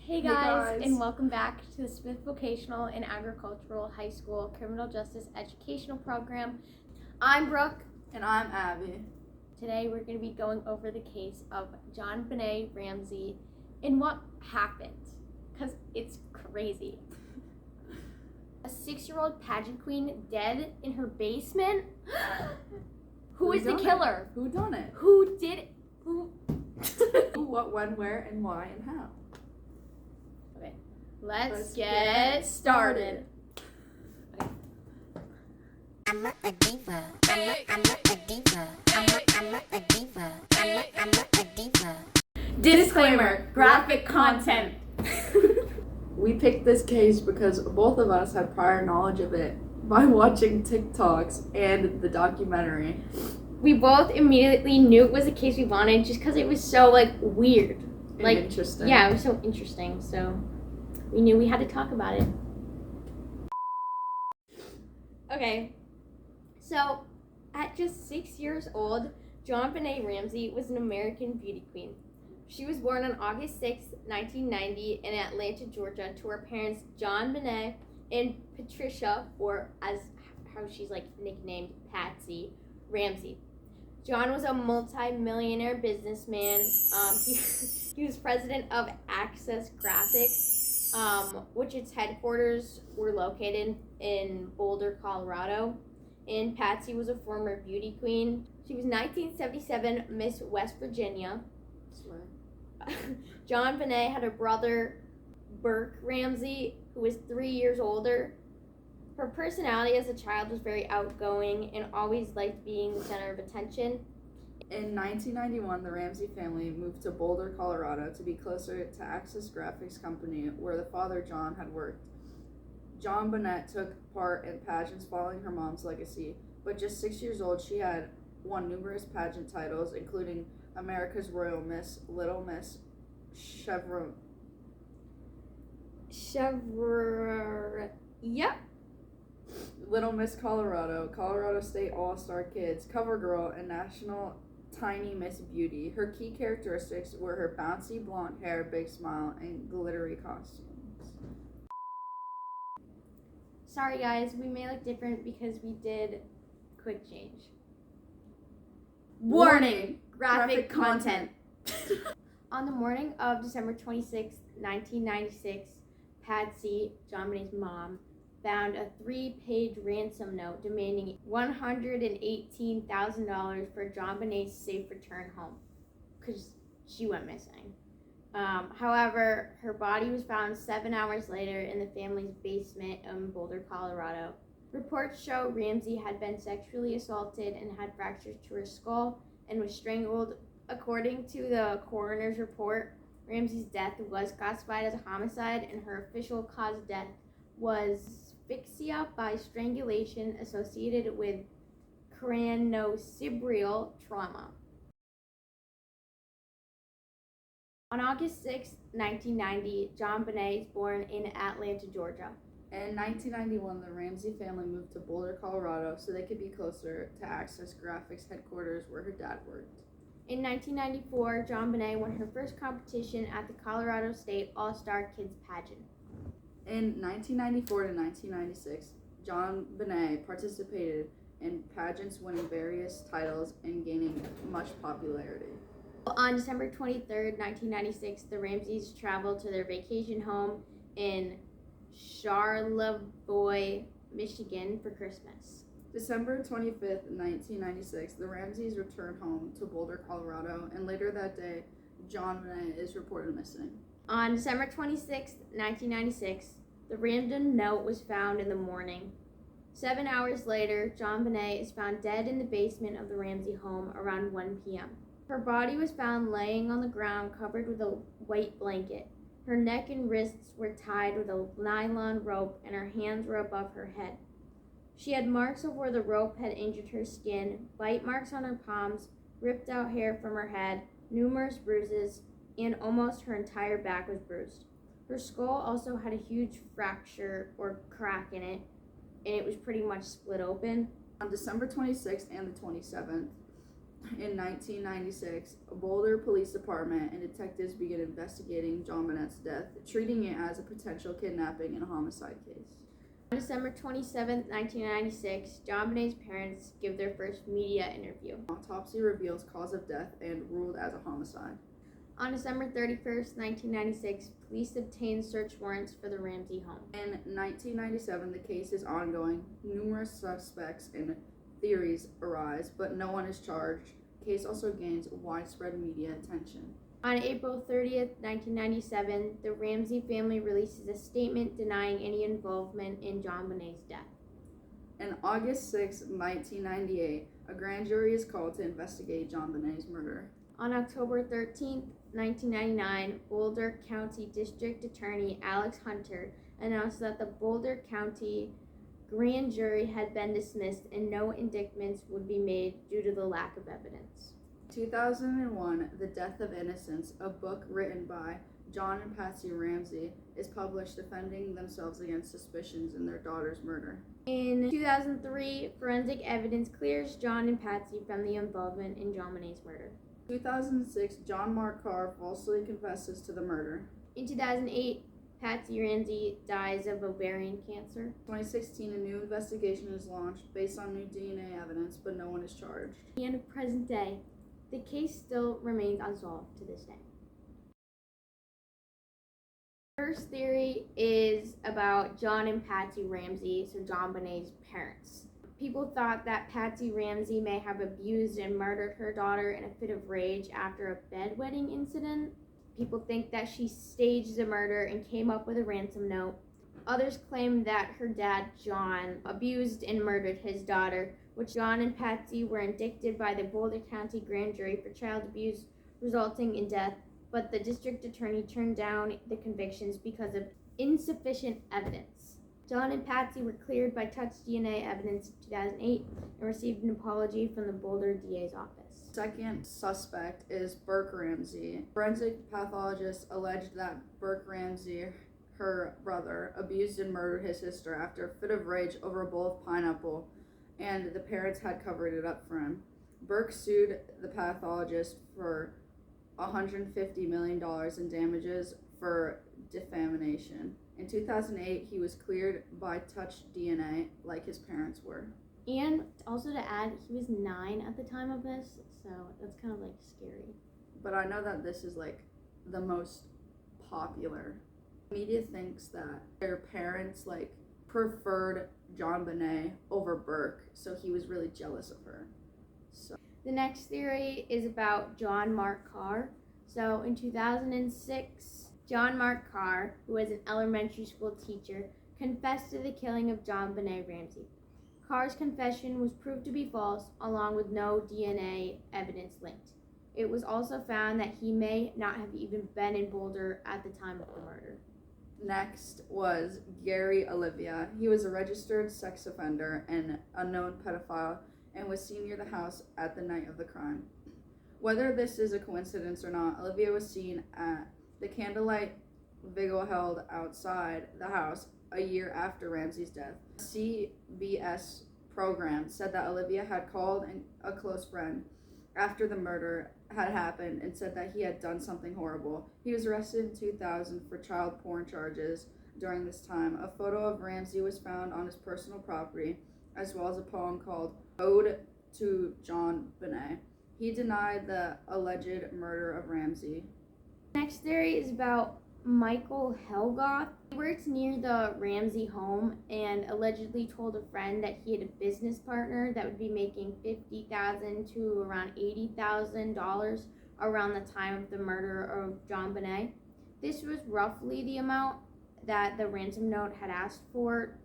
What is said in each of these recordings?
Hey guys, and welcome back to the Smith Vocational and Agricultural High School Criminal Justice Educational Program. I'm Brooke. And I'm Abby. Today we're going to be going over the case of JonBenét Ramsey and what happened, because it's crazy. A 6-year-old pageant queen dead in her basement? Who is the killer? Who done it? Who did it? Who? Who, what, when, where, and why, and how? Okay, let's get started. I'm not a diva. I'm not a diva. I'm not a diva. I'm not a diva. Disclaimer, graphic content. We picked this case because both of us had prior knowledge of it by watching TikToks and the documentary. We both immediately knew it was a case we wanted just because it was so weird. And interesting. Yeah, it was so interesting. So we knew we had to talk about it. Okay. So at just 6 years old, JonBenét Ramsey was an American beauty queen. She was born on August 6, 1990 in Atlanta, Georgia, to her parents JonBenét and Patricia, or as how she's nicknamed, Patsy Ramsey. John was a multi-millionaire businessman. He was president of Access Graphics, which its headquarters were located in Boulder, Colorado. And Patsy was a former beauty queen. She was 1977 Miss West Virginia. JonBenét had a brother, Burke Ramsey, who was 3 years older. Her personality as a child was very outgoing and always liked being the center of attention. In 1991, the Ramsey family moved to Boulder, Colorado to be closer to Access Graphics Company, where the father, John, had worked. JonBenét took part in pageants following her mom's legacy, but just 6 years old, she had won numerous pageant titles, including America's Royal Miss, Little Miss, Little Miss Colorado, Colorado State All-Star Kids, CoverGirl, and National Tiny Miss Beauty. Her key characteristics were her bouncy blonde hair, big smile, and glittery costumes. Sorry guys, we may look different because we did quick change. Warning! Graphic content. On the morning of December 26, 1996, Patsy, JonBenét's mom, found a 3-page ransom note demanding $118,000 for JonBenét's safe return home because she went missing. However, her body was found 7 hours later in the family's basement in Boulder, Colorado. Reports show Ramsey had been sexually assaulted and had fractures to her skull and was strangled. According to the coroner's report, Ramsey's death was classified as a homicide and her official cause of death was asphyxia by strangulation associated with cranocerebral trauma. On August 6, 1990, JonBenét is born in Atlanta, Georgia. In 1991, the Ramsey family moved to Boulder, Colorado so they could be closer to Access Graphics headquarters where her dad worked. In 1994, JonBenét won her first competition at the Colorado State All-Star Kids pageant. In 1994 to 1996, JonBenét participated in pageants, winning various titles and gaining much popularity. On December 23, 1996, the Ramseys traveled to their vacation home in Charlevoix, Michigan for Christmas. December 25th, 1996, the Ramseys returned home to Boulder, Colorado, and later that day, JonBenét is reported missing. On December 26, 1996, the random note was found in the morning. 7 hours later, JonBenét is found dead in the basement of the Ramsey home around 1 p.m. Her body was found laying on the ground covered with a white blanket. Her neck and wrists were tied with a nylon rope and her hands were above her head. She had marks of where the rope had injured her skin, bite marks on her palms, ripped out hair from her head, numerous bruises, and almost her entire back was bruised. Her skull also had a huge fracture or crack in it, and it was pretty much split open. On December 26th and the 27th, In 1996, a Boulder Police Department and detectives began investigating JonBenét's death, treating it as a potential kidnapping and homicide case. On December 27, 1996, JonBenét's parents give their first media interview. Autopsy reveals cause of death and ruled as a homicide. On December 31st, 1996, police obtained search warrants for the Ramsey home. In 1997, the case is ongoing. Numerous suspects and theories arise, but no one is charged. The case also gains widespread media attention. On April 30th, 1997, the Ramsey family releases a statement denying any involvement in JonBenét's death. On August 6, 1998, a grand jury is called to investigate JonBenét's murder. On October 13th, 1999, Boulder County District Attorney Alex Hunter announced that the Boulder County grand jury had been dismissed and no indictments would be made due to the lack of evidence. 2001, The Death of Innocence, a book written by John and Patsy Ramsey, is published defending themselves against suspicions in their daughter's murder. In 2003, forensic evidence clears John and Patsy from the involvement in JonBenét's murder. 2006, John Mark Carr falsely confesses to the murder. In 2008, Patsy Ramsey dies of ovarian cancer. 2016, a new investigation is launched based on new DNA evidence, but no one is charged. At the end of present day, the case still remains unsolved to this day. First theory is about John and Patsy Ramsey, so JonBenét's parents. People thought that Patsy Ramsey may have abused and murdered her daughter in a fit of rage after a bedwetting incident. People think that she staged the murder and came up with a ransom note. Others claim that her dad, John, abused and murdered his daughter, which John and Patsy were indicted by the Boulder County grand jury for child abuse resulting in death, but the district attorney turned down the convictions because of insufficient evidence. John and Patsy were cleared by touch DNA evidence in 2008 and received an apology from the Boulder DA's office. Second suspect is Burke Ramsey. Forensic pathologists alleged that Burke Ramsey, her brother, abused and murdered his sister after a fit of rage over a bowl of pineapple, and the parents had covered it up for him. Burke sued the pathologist for $150 million in damages for defamation. In 2008, he was cleared by touch DNA like his parents were. And also to add, he was 9 at the time of this, so that's kind of like scary. But I know that this is like the most popular. Media thinks that their parents like preferred JonBenét over Burke, so he was really jealous of her. So The next theory is about John Mark Carr. So in 2006, John Mark Carr, who was an elementary school teacher, confessed to the killing of JonBenét Ramsey. Carr's confession was proved to be false, along with no DNA evidence linked. It was also found that he may not have even been in Boulder at the time of the murder. next was Gary Olivia. He was a registered sex offender and a known pedophile and was seen near the house at the night of the crime. Whether this is a coincidence or not, Olivia was seen at the candlelight vigil held outside the house a year after Ramsey's death. A CBS program said that Olivia had called a close friend after the murder had happened and said that he had done something horrible. He was arrested in 2000 for child porn charges during this time. A photo of Ramsey was found on his personal property, as well as a poem called Ode to JonBenét. He denied the alleged murder of Ramsey. Next theory is about Michael Helgoth. He worked near the Ramsey home and allegedly told a friend that he had a business partner that would be making $50,000 to around $80,000 around the time of the murder of JonBenét. This was roughly the amount that the ransom note had asked for.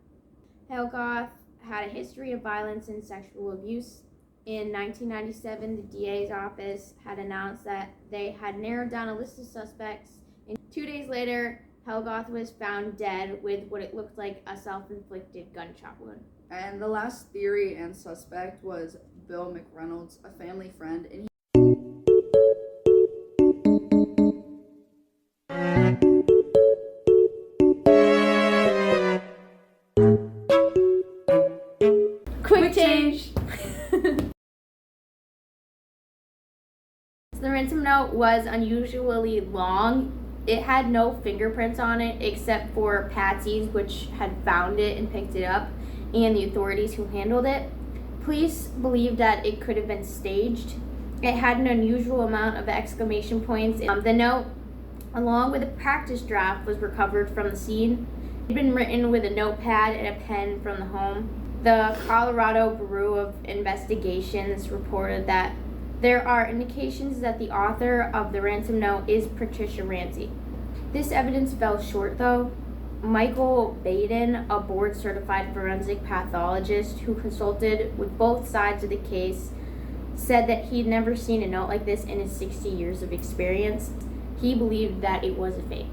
Helgoth had a history of violence and sexual abuse. In 1997, the DA's office had announced that they had narrowed down a list of suspects. And 2 days later, Helgoth was found dead with what it looked like a self-inflicted gunshot wound. And the last theory and suspect was Bill McReynolds, a family friend, and Quick change! note was unusually long. It had no fingerprints on it except for Patsy's, which had found it and picked it up, and the authorities who handled it. Police believed that it could have been staged. It had an unusual amount of exclamation points. The note, along with a practice draft, was recovered from the scene. It had been written with a notepad and a pen from the home. The Colorado Bureau of Investigations reported that there are indications that the author of the ransom note is Patricia Ramsey. This evidence fell short, though. Michael Baden, a board-certified forensic pathologist who consulted with both sides of the case, said that he'd never seen a note like this in his 60 years of experience. He believed that it was a fake.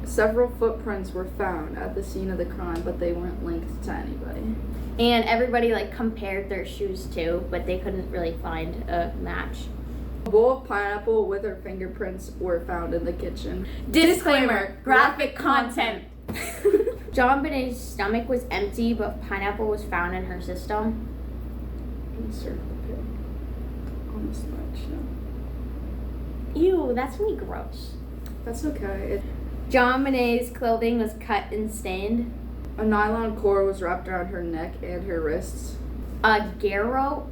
Several footprints were found at the scene of the crime, but they weren't linked to anybody. And everybody compared their shoes too, but they couldn't really find a match. A bowl of pineapple with her fingerprints were found in the kitchen. Disclaimer, graphic content. JonBenét's stomach was empty, but pineapple was found in her system. Insert the pic on the slideshow. Ew, that's really gross. That's okay. JonBenét's clothing was cut and stained. A nylon cord was wrapped around her neck and her wrists. A garrote,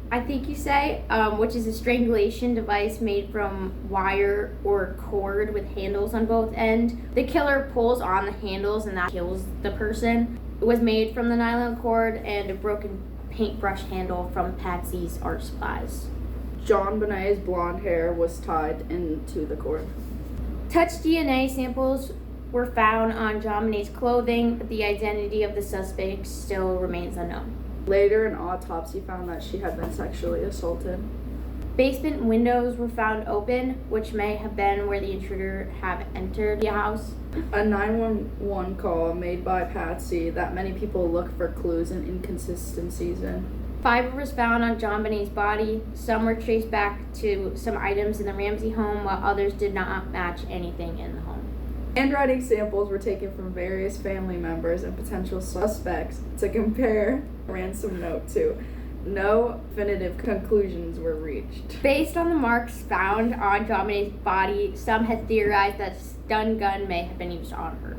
I think you say, which is a strangulation device made from wire or cord with handles on both ends. The killer pulls on the handles and that kills the person. It was made from the nylon cord and a broken paintbrush handle from Patsy's art supplies. JonBenét's blonde hair was tied into the cord. Touch DNA samples were found on JonBenét's clothing, but the identity of the suspect still remains unknown. Later, an autopsy found that she had been sexually assaulted. Basement windows were found open, which may have been where the intruder had entered the house. A 911 call made by Patsy that many people look for clues and inconsistencies in. Fiber was found on JonBenét's body. Some were traced back to some items in the Ramsey home, while others did not match anything in the home. Handwriting samples were taken from various family members and potential suspects to compare the ransom note to. No definitive conclusions were reached. Based on the marks found on JonBenét's body, some had theorized that a stun gun may have been used on her.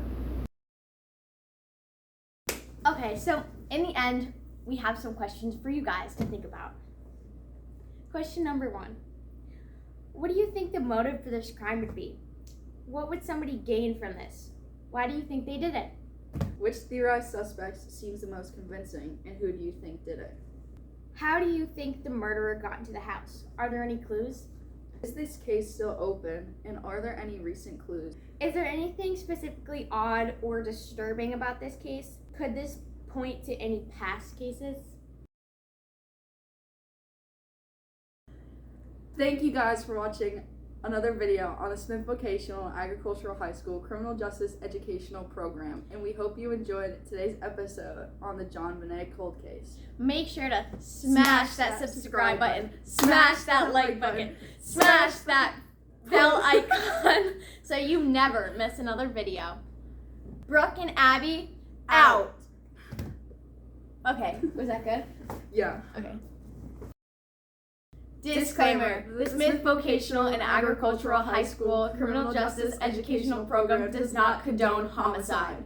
Okay, so in the end, we have some questions for you guys to think about. Question number 1. What do you think the motive for this crime would be? What would somebody gain from this? Why do you think they did it? Which theorized suspects seems the most convincing, and who do you think did it? How do you think the murderer got into the house? Are there any clues? Is this case still open, and are there any recent clues? Is there anything specifically odd or disturbing about this case? Could this point to any past cases? Thank you guys for watching another video on the Smith Vocational and Agricultural High School Criminal Justice Educational Program, and we hope you enjoyed today's episode on the JonBenet cold case. Make sure to smash that subscribe button, smash that like button, smash that bell icon so you never miss another video. Brooke and Abby, out. Okay, was that good? Yeah. Okay. Disclaimer, the Smith Vocational and Agricultural High School Criminal Justice Educational Program does not condone homicide.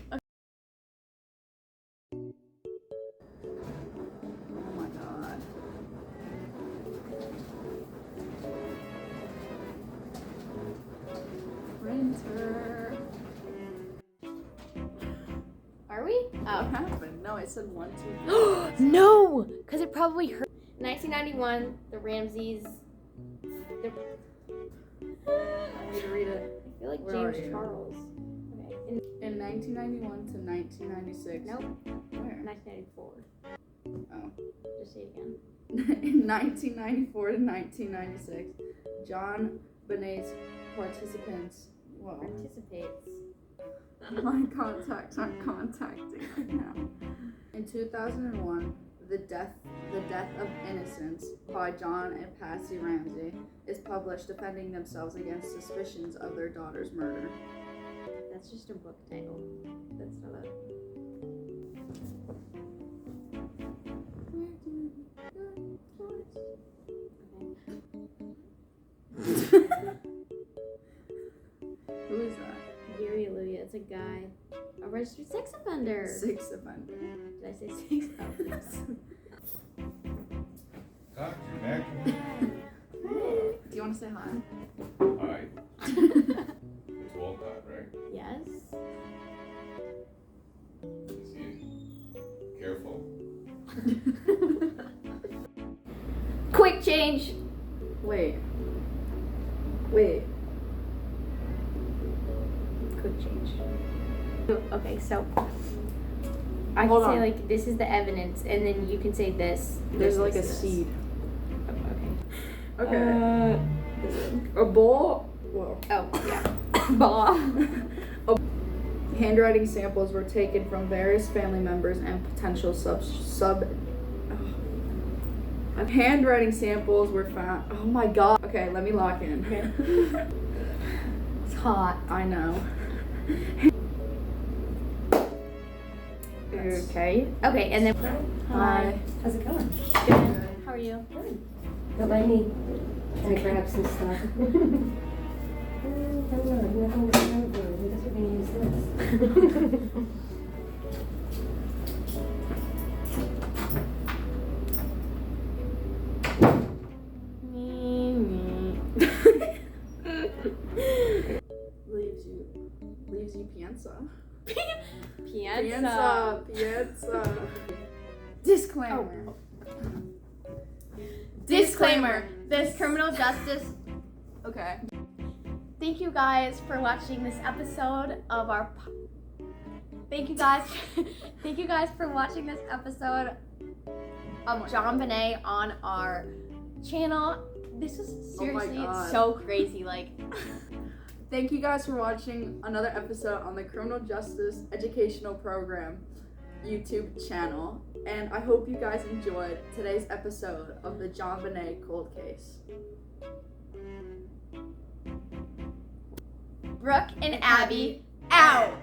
Oh my god. Printer. Are we? What Oh. happened? No, I said 1, 2, 3. No, because it probably hurt. 1991, the Ramseys. I need to read it. I feel like Where are James you? Charles. Okay. In 1991 to 1996. Nope. Where? 1994. Oh. Just say it again. In 1994 to 1996, JonBenét participants. Whoa. Participates. My contacts aren't contacting right now. In 2001, the death of Innocence by John and Patsy Ramsey is published, defending themselves against suspicions of their daughter's murder. That's just a book title. That's not a. It's a guy. A registered sex offender. Sixth offender. Did I say 6? Oh, yes. Doc, you're back. Do you want to say hi? Hi. It's Walcott, right? Yes. Is he careful? Quick change. Wait. Quick change. Okay, so I Hold can say on. like this is the evidence, and then you can say this. There's this, like a this. seed. Okay. Okay. A bowl. Whoa. Oh yeah. Ball. Handwriting samples were taken from various family members and potential handwriting samples were found. Oh my god. Okay, let me lock in. It's hot. I know. Okay. Okay, and then. Hi. How's it going? Good. How are you? Don't mind me. I grab some stuff. I don't know. I'm not going to remember. I guess we're going to use this. Leaves you piensa. Piazza. Piensa. Disclaimer. Disclaimer. This criminal justice. Okay. Thank you guys for watching this episode of our. Thank you guys. Thank you guys for watching this episode of JonBenét on our channel. This was seriously God. so crazy. Like, Thank you guys for watching another episode on the Criminal Justice Educational Program YouTube channel. And I hope you guys enjoyed today's episode of the JonBenét Cold Case. Brooke and Abby out.